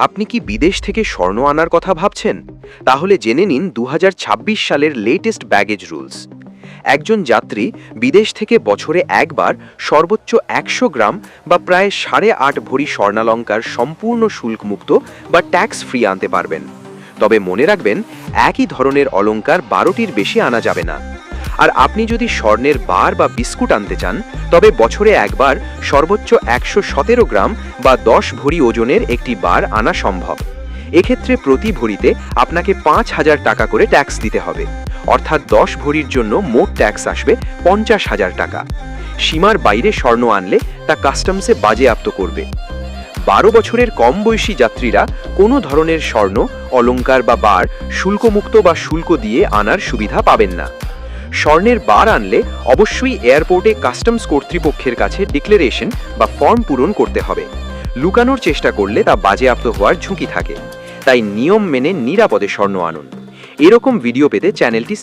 আপনি কি বিদেশ থেকে স্বর্ণ আনার কথা ভাবছেন? তাহলে জেনে নিন 2026 সালের লেটেস্ট ব্যাগেজ রুলস। একজন যাত্রী বিদেশ থেকে বছরে একবার সর্বোচ্চ 100 গ্রাম বা প্রায় 8.5 ভরি স্বর্ণালঙ্কার সম্পূর্ণ শুল্কমুক্ত বা ট্যাক্স ফ্রি আনতে পারবেন। তবে মনে রাখবেন, একই ধরনের অলংকার 12টির বেশি আনা যাবে না। আর আপনি যদি স্বর্ণের বার বা বিস্কুট আনতে চান, তবে বছরে একবার সর্বোচ্চ 117 গ্রাম বা 10 ভরি ওজনের একটি বার আনা সম্ভব। এক্ষেত্রে প্রতি ভরিতে আপনাকে 5,000 টাকা করে ট্যাক্স দিতে হবে, অর্থাৎ 10 ভরির জন্য মোট ট্যাক্স আসবে 50,000 টাকা। সীমার বাইরে স্বর্ণ আনলে তা কাস্টমসে বাজেয়াপ্ত করবে। 12 বছরের কম বয়সী যাত্রীরা কোনো ধরনের স্বর্ণ, অলংকার বা বার শুল্কমুক্ত বা শুল্ক দিয়ে আনার সুবিধা পাবেন না। স্বর্ণের বার আনলে অবশ্যই এয়ারপোর্টে কাস্টমস কর্তৃপক্ষের কাছে ডিক্লারেশন বা ফর্ম পূরণ করতে হবে। লুকানোর চেষ্টা করলে তা বাজেয়াপ্ত হওয়ার ঝুঁকি থাকে। তাই নিয়ম মেনে নিরাপদে স্বর্ণ আনুন। এরকম ভিডিও পেতে চ্যানেলটি